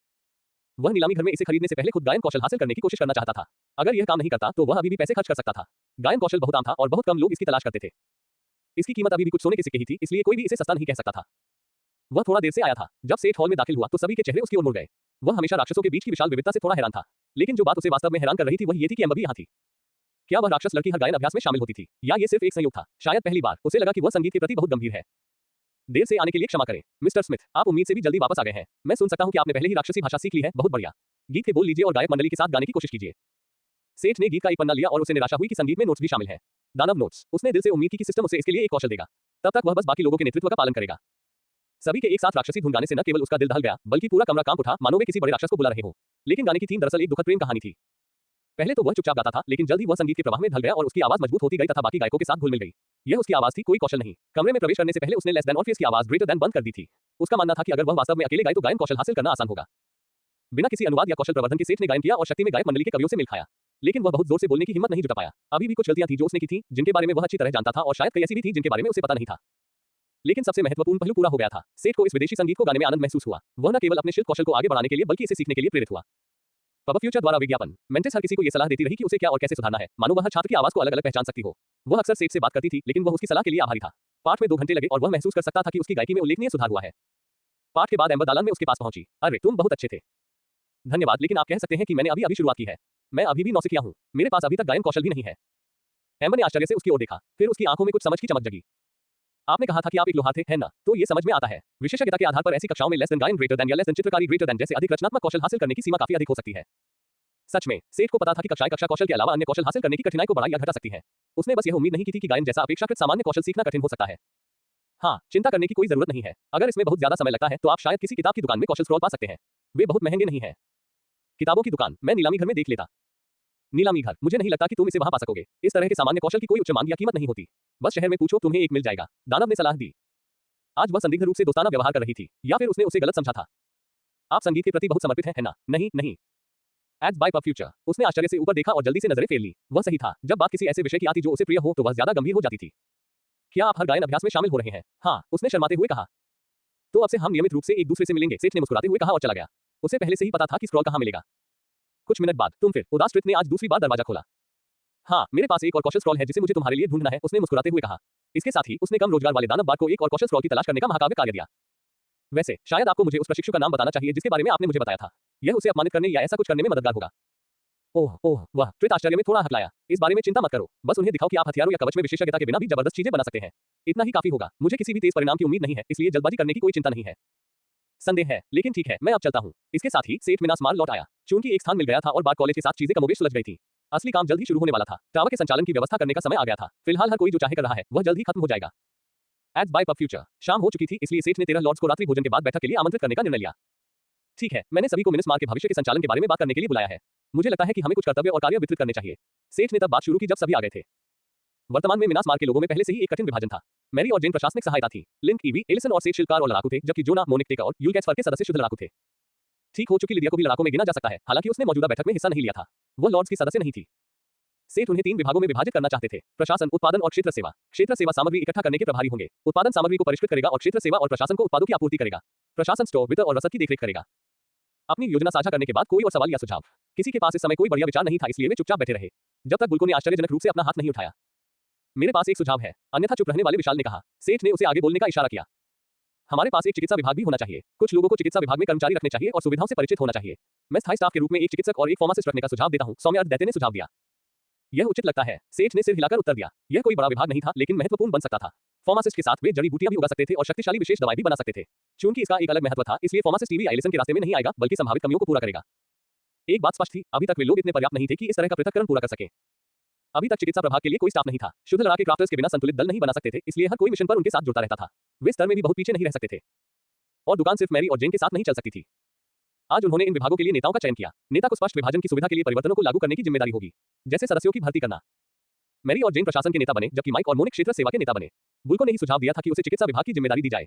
वह नीलामी घर में इसे खरीदने से पहले खुद गायन कौशल हासिल करने की कोशिश करना चाहता था। अगर यह काम नहीं करता तो वह अभी भी पैसे खर्च कर सकता था। गायन कौशल बहुत आम था और बहुत कम लोग इसकी तलाश करते थे। इसकी कीमत अभी भी कुछ सोने के सिक्के ही थी, इसलिए कोई भी इसे सस्ता नहीं कह सकता था। वह थोड़ा देर से आया था। जब सेठ हॉल में दाखिल हुआ तो सभी के चेहरे उसकी ओर मुड़ गए। वह हमेशा राक्षसों के बीच की विशाल विविधता से थोड़ा हैरान था, लेकिन जो बात उसे वास्तव में हैरान कर रही थी वह ये थी कि एम्बर भी यहाँ थी। क्या वह राक्षस लड़की हर गायन अभ्यास में शामिल होती थी, या ये सिर्फ एक संयोग था? शायद पहली बार उसे लगा कि वह संगीत के प्रति बहुत गंभीर है। देर से आने के लिए क्षमा करें मिस्टर स्मिथ, आप उम्मीद से भी जल्दी वापस आ गए हैं। मैं सुन सकता हूं कि आपने पहले ही राक्षसी भाषा सीख ली है। बहुत बढ़िया। गीत के बोल लीजिए और गायक मंडली के साथ गाने की कोशिश कीजिए। सेठ ने गीत का एक पन्ना लिया और उसे निराशा हुई कि संगीत में नोट्स भी शामिल है। दानव नोट्स। उसने दिल से उम्मीद की कि सिस्टम उसे इसके लिए एक कौशल देगा। तब तक वह बस बाकी लोगों के नेतृत्व का पालन करेगा। सभी के एक साथ राक्षसी धुन गाने से न केवल उसका दिल दहल गया, बल्कि पूरा कमरा कांप उठा, मानो वे किसी बड़े राक्षस को बुला रहे हो। लेकिन गाने की थीम दरअसल एक दुखद प्रेम कहानी थी। पहले तो वह चुपचाप गाता था, लेकिन जल्द ही वह संगीत के प्रवाह में ढल गया और उसकी आवाज मजबूत होती गई तथा बाकी गायकों के साथ घुल मिल गई। यह उसकी आवाज थी, कोई कौशल नहीं। कमरे में प्रवेश करने से पहले उसने लेस देन और फेस की आवाज ग्रेटर देन बंद कर दी थी। उसका मानना था कि अगर वह वास्तव में अकेले गाए तो गायन कौशल हासिल करना आसान होगा। बिना किसी अनुवाद या कौशल प्रवर्धन के सेठ ने गायन किया और शक्ति में गायक मंडली के कवियों से मिल खाया। लेकिन वह बहुत जोर से बोलने की हिम्मत नहीं जुटा पाया। अभी भी कुछ गलतियां थी जो उसने की थी, जिनके बारे में वह अच्छी तरह जानता था, और शायद कई ऐसी भी थी जिनके बारे में उसे पता नहीं था। लेकिन सबसे महत्वपूर्ण पहलू पूरा हो गया था। सेठ को इस विदेशी संगीत को गाने में आनंद महसूस हुआ। वह न केवल अपने शिल्प कौशल को आगे बढ़ाने के लिए बल्कि इसे सीखने के लिए प्रेरित हुआ। पब फ्यूचर द्वारा विज्ञापन। मेंटेस हर किसी को यह सलाह देती रही कि उसे क्या और कैसे सुधारना है, मानो वह छात्र की आवाज को अलग अलग पहचान सकती हो। वह अक्सर सेठ से बात करती थी, लेकिन वह उसकी सलाह के लिए आभारी था। पाठ में 2 घंटे लगे और वह महसूस कर सकता था कि उसकी गायकी में उल्लेखनीय सुधार हुआ है। पाठ के बाद एम्बर दालान में उसके पास पहुंची। अरे तुम बहुत अच्छे थे। धन्यवाद, लेकिन आप कह सकते हैं कि मैंने अभी शुरुआत की है। मैं अभी भी नौसिखिया हूं। मेरे पास अभी तक गायन कौशल भी नहीं है। एम्बर ने आश्चर्य से उसकी ओर देखा, फिर उसकी आंखों में कुछ समझ की चमक जगी। आपने कहा था कि आप एक लोहार थे, है ना? तो ये समझ में आता है। विशेषज्ञता के आधार पर ऐसी कक्षाओं में लेस देन गायन ग्रेटर देन या लेस देन चित्रकारी ग्रेटर देन जैसे अधिक रचनात्मक कौशल हासिल करने की सीमा काफी अधिक हो सकती है। सच में, सेठ को पता था कि कक्षाएं कक्षा कौशल के अलावा अन्य कौशल हासिल करने की कठिनाई को बढ़ा या घटा सकती हैं। उसने बस यह उम्मीद नहीं की थी कि गायन जैसा अपेक्षाकृत सामान्य कौशल सीखना कठिन हो सकता है। हाँ, चिंता करने की कोई जरूरत नहीं है। अगर इसमें बहुत ज्यादा समय लगता है तो आप शायद किसी किताब की दुकान में कौशल स्क्रॉल पा सकते हैं। वे बहुत महंगे नहीं हैं। किताबों की दुकान, मैं नीलामी घर में देख लेता। नीलामी घर, मुझे नहीं लगता कि तुम इसे वहां पा सकोगे। इस तरह के सामान्य कौशल की कोई उच्च मांग या कीमत नहीं होती। बस शहर में पूछो, तुम्हें एक मिल जाएगा। दानव ने सलाह दी। आज वह संदिग्ध रूप से दोस्ताना व्यवहार कर रही थी, या फिर उसने उसे गलत समझा था। आप संगीत के प्रति बहुत समर्पित हैं, है ना? नहीं, नहीं। Ads by pub future. उसने आश्चर्य से ऊपर देखा और जल्दी से नजरें फेर ली। वह सही था। जब बात किसी ऐसे विषय की आती जो उसे प्रिय हो तो वह ज्यादा गंभीर हो जाती थी। क्या आप हर गायन अभ्यास में शामिल हो रहे हैं? हाँ, उसने शर्माते हुए कहा। तो अब से हम नियमित रूप से एक दूसरे से मिलेंगे, सेठ ने मुस्कुराते हुए कहा और चला गया। उसे पहले से ही पता था कि स्क्रॉल कहाँ मिलेगा। कुछ मिनट बाद तुम फिर। उदास स्ट्रिथ ने आज दूसरी बार दरवाजा खोला। हाँ, मेरे पास एक और कौशल स्क्रॉल है जिसे मुझे तुम्हारे लिए ढूंढना है, उसने मुस्कुराते हुए कहा। इसके साथ ही उसने कम रोजगार वाले दानव बाग को एक और कौशल स्क्रॉल की तलाश करने का महाकाव्य कार्य दिया। वैसे शायद आपको मुझे उस प्रशिक्षु का नाम बताना चाहिए जिसके बारे में आपने मुझे बताया था। यह उसे अपमानित करने या ऐसा कुछ करने में मददगार होगा। ओह ओह, वह ट्रिथ आश्चर्य में थोड़ा हकलाया। इस बारे में चिंता मत करो, बस उन्हें दिखाओ कि आप हथियारों या कवच में विशेषज्ञता के बिना भी जबरदस्त चीजें बना सकते हैं। इतना ही काफी होगा। मुझे किसी भी तेज परिणाम की उम्मीद नहीं है, इसलिए जल्दबाजी करने की कोई चिंता नहीं है। संदेह है, लेकिन ठीक है, मैं अब चलता हूँ। इसके साथ ही सेठ मिनास मार लौट आया। चूंकि एक स्थान मिल गया था और बाग कॉलेज के साथ चीजें कमोबेश सुलझ गई थी, असली काम जल्द ही शुरू होने वाला था। टावर के संचालन की व्यवस्था करने का समय आ गया था। फिलहाल हर कोई जो चाहे कर रहा है, वह जल्द ही खत्म हो जाएगा। Ads by pub future. शाम हो चुकी थी, इसलिए सेठ ने 13 लॉर्ड्स को रात्रि भोजन के बाद बैठक के लिए आमंत्रित करने का निर्णय लिया। ठीक है, मैंने सभी को मिनस मार के भविष्य के संचालन के बारे में बात करने के लिए बुलाया है। मुझे लगता है कि हमें कुछ कर्तव्य और कार्य वितरित करने चाहिए। सेठ ने तब बात शुरू की जब सभी आ गए थे। वर्तमान में मिनास मार के लोगों में पहले से ही एक कठिन विभाजन था। मैरी और जेन प्रशासनिक सहायता थी। लिंक, ईवी, एलिसन और सेठ शिल्पकार और लड़ाकू थे, जबकि जोना, मोनिक टेका और यूल कैस्पर के सदस्य शुद्ध लड़ाकू थे। ठीक हो चुकी लिडिया को भी लड़ाकों में गिना जा सकता है, हालांकि उसने मौजूदा बैठक में हिस्सा नहीं लिया था। वह लॉर्ड्स की सदस्य नहीं थी। सेठ उन्हें 3 विभागों में विभाजित करना चाहते थे: प्रशासन, उत्पादन और क्षेत्र सेवा। क्षेत्र सेवा सामग्री इकट्ठा करने के प्रभारी होंगे। उत्पादन सामग्री को परिष्कृत करेगा और क्षेत्र सेवा और प्रशासन को उत्पादों की आपूर्ति करेगा। प्रशासन स्टोर, वित्त और रसद की देखरेख करेगा। अपनी योजना साझा करने के बाद कोई और सवाल या सुझाव? किसी के पास इस समय कोई बढ़िया विचार नहीं था, इसलिए वे चुपचाप बैठे रहे जब तक बुल्को ने आश्चर्यजनक रूप से अपना हाथ नहीं उठाया। मेरे पास एक सुझाव है, अन्यथा चुप रहने वाले विशाल ने कहा। सेठ ने उसे आगे बोलने का इशारा किया। हमारे पास एक चिकित्सा विभाग भी होना चाहिए। कुछ लोगों को चिकित्सा विभाग में कर्मचारी रखने चाहिए और सुविधाओं से परिचित होना चाहिए। मैं स्थायी स्टाफ के रूप में एक चिकित्सक और एक फार्मासिस्ट रखने का सुझाव देता हूं, सौम्य दैत्य ने सुझाव दिया। यह उचित लगता है, सेठ ने सिर हिलाकर उत्तर दिया। यह कोई बड़ा विभाग नहीं था, लेकिन महत्वपूर्ण बन सकता था। फार्मासिस्ट के साथ वे जड़ी बूटियां भी उगा सकते थे और शक्तिशाली विशेष दवाई भी बना सकते थे। चूंकि इसका एक अलग महत्व था, इसलिए फार्मासिस्ट टीवी आइलेसन के रास्ते में नहीं आएगा, बल्कि संभावित कमियों को पूरा करेगा। एक बात स्पष्ट थी, अभी तक वे लोग इतने पर्याप्त नहीं थे कि इस तरह का पृथक्करण पूरा कर सके। अभी तक चिकित्सा प्रभाग के लिए कोई स्टाफ नहीं था। शुद्ध लड़ा के क्राफ्टर्स के बिना संतुलित दल नहीं बना सकते थे, इसलिए हर कोई मिशन पर उनके साथ जुड़ता रहता था। वे स्तर में भी बहुत पीछे नहीं रह सकते थे। और दुकान सिर्फ मैरी और जेन के साथ नहीं चल सकती थी। आज उन्होंने इन विभागों के लिए नेताओं का चयन किया। नेता को स्पष्ट विभाजन की सुविधा के लिए परिवर्तनों को लागू करने की जिम्मेदारी होगी, जैसे सदस्यों की भर्ती करना। मैरी और जेन प्रशासन के नेता बने, जबकि माइक और मोनिक क्षेत्र सेवा के नेता बने। बुल्को ने ही सुझाव दिया था कि उसे चिकित्सा विभाग की जिम्मेदारी दी जाए।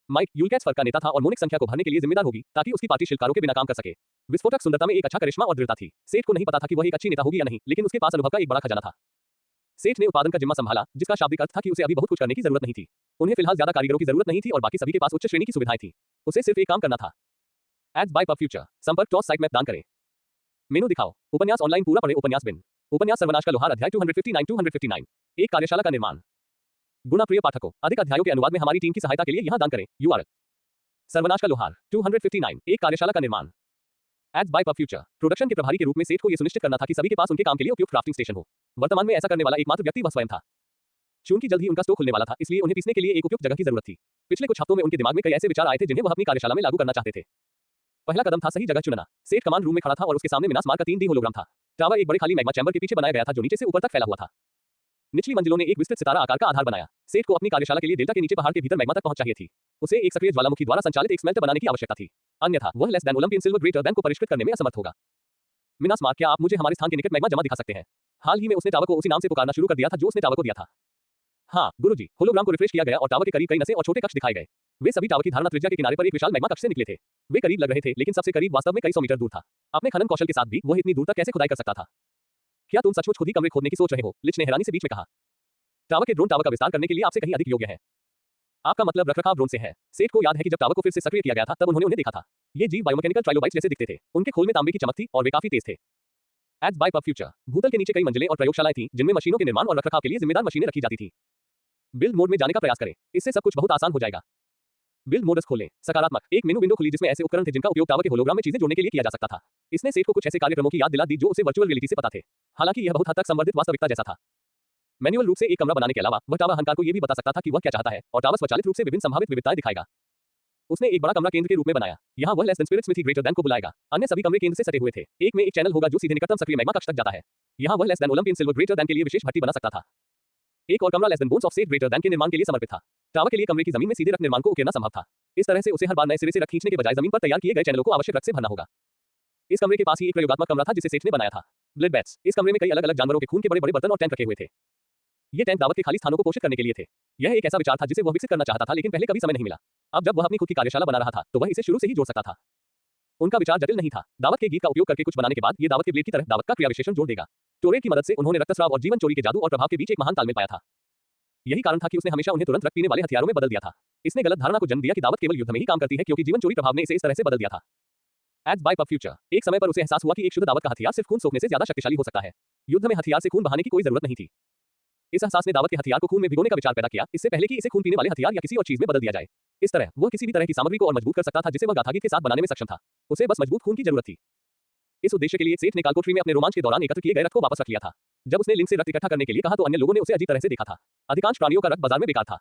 माइक यूलकैट्स फर्क का नेता था और मोनिक संख्या को भरने के लिए जिम्मेदार होगी, ताकि उसकी पार्टी शिल्पकारों के बिना काम कर सके। विस्फोटक सुंदरता में एक अच्छा करिश्मा और दृढ़ता थी। सेठ को नहीं पता था कि वह एक अच्छी नेता होगी या नहीं, लेकिन उसके पास अनुभव का एक बड़ा खजाना था। सेठ ने उत्पादन का जिम्मा संभाला, जिसका शाब्दिक अर्थ था कि उसे अभी बहुत कुछ करने की जरूरत नहीं थी। उन्हें फिलहाल ज्यादा कारीगरों की जरूरत नहीं थी और बाकी सभी के पास उच्च श्रेणी की सुविधाएं थी। उसे सिर्फ एक काम करना था। Ads by pub future. संपर्क टॉस साइट मैप दान करें। मेनू दिखाओ। उपन्यास ऑनलाइन पूरा पढ़े। उपन्यास बिन। उपन्यास सर्वनाश का लोहार अध्याय 259 एक कार्यशाला का निर्माण। गुणा प्रिय पाठकों, अधिक अध्यायों के अनुवाद में हमारी टीम की सहायता के लिए यहां दान करें। URL सर्वनाश का लोहार 259 एक कार्यशाला का निर्माण। Ads by pub future. Production के प्रभारी के रूप में सेठ को यह सुनिश्चित करना था कि सभी के पास उनके काम के लिए उपयुक्त क्राफ्टिंग स्टेशन हो। वर्तमान में ऐसा करने वाला एकमात्र व्यक्ति वह स्वयं था। चूंकि जल्द ही उनका स्टोर खुलने वाला था, इसलिए उन्हें पीसने के लिए एक उपयुक्त जगह की जरूरत थी। पिछले कुछ हफ्तों में उनके दिमाग में कई ऐसे विचार आए थे जिन्हें वह अपनी कार्यशाला में लागू करना चाहते थे। पहला कदम था सही जगह चुनना। सेठ कमांड रूम में खड़ा था और उसके सामने मिनास मार का 3D होलोग्राम था। टावर एक बड़े खाली मैग्मा चैम्बर के पीछे बनाया गया था जो नीचे से ऊपर तक फैला हुआ था। निचली मंजिलों ने एक विस्तृत सितारा आकार का आधार बनाया। सेठ को अपनी कार्यशाला के लिए डेल्टा के नीचे पहाड़ के भीतर मैग्मा तक पहुंच चाहिए थी। उसे एक सक्रिय ज्वालामुखी द्वारा संचालित एक स्मेल्टर बनाने की आवश्यकता थी, अन्यथा वह less than Olympian silver greater than को परिष्कृत करने में असमर्थ होगा। मिनास मार, क्या आप मुझे हमारे स्थान के निकट मैग्मा जमा दिखा सकते हैं? हाल ही में उसने टावर को उसी नाम से पुकारना शुरू कर दिया था जो उसने टावर को दिया था। हाँ गुरुजी। होलोग्राम को रिफ्रेश किया गया और टावर के करीब कई नसें और छोटे कक्ष दिखाए गए। वे सभी टावर की धारणा त्रिज्या के किनारे पर एक विशाल मैग्मा कक्ष से निकले थे। वे करीब लग रहे थे, लेकिन सबसे करीब वास्तव में कई सौ मीटर दूर था। अपने खनन कौशल के साथ भी वह इतनी दूर तक कैसे खुदाई कर सकता था? क्या तुम सचमुच खुद ही कमरे खोदने की सोच रहे हो? लिच ने हैरानी से बीच में कहा। टावर के ड्रोन टावर का विस्तार करने के लिए आपसे कहीं अधिक योग्य है। आपका मतलब रखरखाव ड्रोन से है? सेठ को याद है कि जब टावर को फिर से सक्रिय किया गया था तब उन्होंने उन्हें देखा था। ये जीव बायोमैकेनिकल ट्राइलोबाइट्स जैसे दिखते थे। उनके खोल में तांबे की चमक थी और वे काफी तेज थे। Ads by pub future. भूतल के नीचे कई मंजिलें और प्रयोगशालाएं थीं, जिनमें मशीनों के निर्माण और रखरखाव के लिए जिम्मेदार मशीनें रखी जाती थीं। बिल्ड मोड में जाने का प्रयास करें, इससे सब कुछ बहुत आसान हो जाएगा। बिल्ड मोड्स खोलें। सकारात्मक। एक मेनू विंडो खुली जिसमें ऐसे उपकरण थे जिनका उपयोग टावर के होलोग्राम में चीजें जोड़ने के लिए किया जा सकता था। इसने सेठ को कुछ ऐसे कार्यक्रमों की याद दिला दी जो उसे वर्चुअल रियलिटी से पता थे, हालांकि यह बहुत हद तक संवर्धित वास्तविकता जैसा था। मैन्युअल रूप से एक कमरा बनाने के अलावा वह टावर अहंकार को यह भी बता सकता था कि वह क्या चाहता है और टावर स्वचालित रूप से विभिन्न संभावित विविधताएं दिखाएगा। उसने एक बड़ा कमरा केंद्र के रूप में बनाया। यहाँ वह less than spirit smithy greater than को बुलाएगा। अन्य सभी कमरे केंद्र से सटे हुए थे। एक में एक चैनल होगा जो सीधे निकटतम सक्रिय मैग्मा कक्ष तक जाता है। यहाँ वह less than Olympian silver greater than के लिए विशेष भट्टी बना सकता था। एक और कमरा less than bones of set greater than के निर्माण के लिए समर्पित था। टावर के लिए कमरे की जमीन में सीधे रख निर्माण को उकेरना संभव था। इस तरह से उसे हर बार नए सिरे से रख खींचने के बजाय जमीन पर तैयार किए गए चैनलों को आवश्यक रख से भरना होगा। इस कमरे के पास ही एक प्रयोगात्मक कमरा था जिसे सेठ ने बनाया था, ब्लड बेड्स। इस कमरे में कई अलग अलग जानवरों के खून के बड़े बड़े बर्तन और टैंक रखे हुए थे। ये टैंक दावत के खाली स्थानों को पोषित करने के लिए थे। यह एक ऐसा विचार था जिसे वह विकसित करना चाहता था लेकिन पहले कभी समय नहीं मिला। अब जब वह अपनी खुद की कार्यशाला बना रहा था तो वह इसे शुरू से ही जोड़ सकता था। उनका विचार जटिल नहीं था। दावत के गीत का उपयोग करके कुछ बनाने के बाद ये दावत के ब्लेड की तरह दावत का क्रिया विशेषण जोड़ देगा। टोरेट की मदद से उन्होंने रक्तस्राव और जीवन चोरी के जादू और प्रभाव के बीच एक महान तालमेल पाया था। यही कारण था कि उसने हमेशा उन्हें तुरंत रक्त पीने वाले हथियारों में बदल दिया था। इसने गलत धारणा को जन्म दिया कि दावत केवल युद्ध में ही काम करती है क्योंकि जीवन चोरी प्रभाव ने इसे इस तरह से बदल दिया था। एज बाय पब फ्यूचर, एक समय पर उसे एहसास हुआ कि एक शुद्ध दावत का हथियार सिर्फ खून सोखने से ज्यादा शक्तिशाली हो सकता है। युद्ध में हथियार से खून बहाने की कोई जरूरत नहीं थी। इस एहसास ने दावत के हथियार को खून में भिगोने का विचार पैदा किया, इससे पहले कि इसे खून पीने वाले हथियार या किसी और चीज में बदल दिया जाए। इस तरह वह किसी भी तरह की सामग्री को और मजबूत कर सकता था जिसे वह गाथागीत के साथ बनाने में सक्षम था। उसे बस मजबूत खून की जरूरत थी। इस उद्देश्य के लिए सेठ ने कालकोठरी में अपने रोमांच के दौरान एकत्र किए गए रक्त को वापस रख लिया था। जब उसने लिंक से रक्त इकट्ठा करने के लिए कहा तो अन्य लोगों ने उसे अजीब तरह से देखा था। अधिकांश प्राणियों का रक्त बाजार में बेकार था।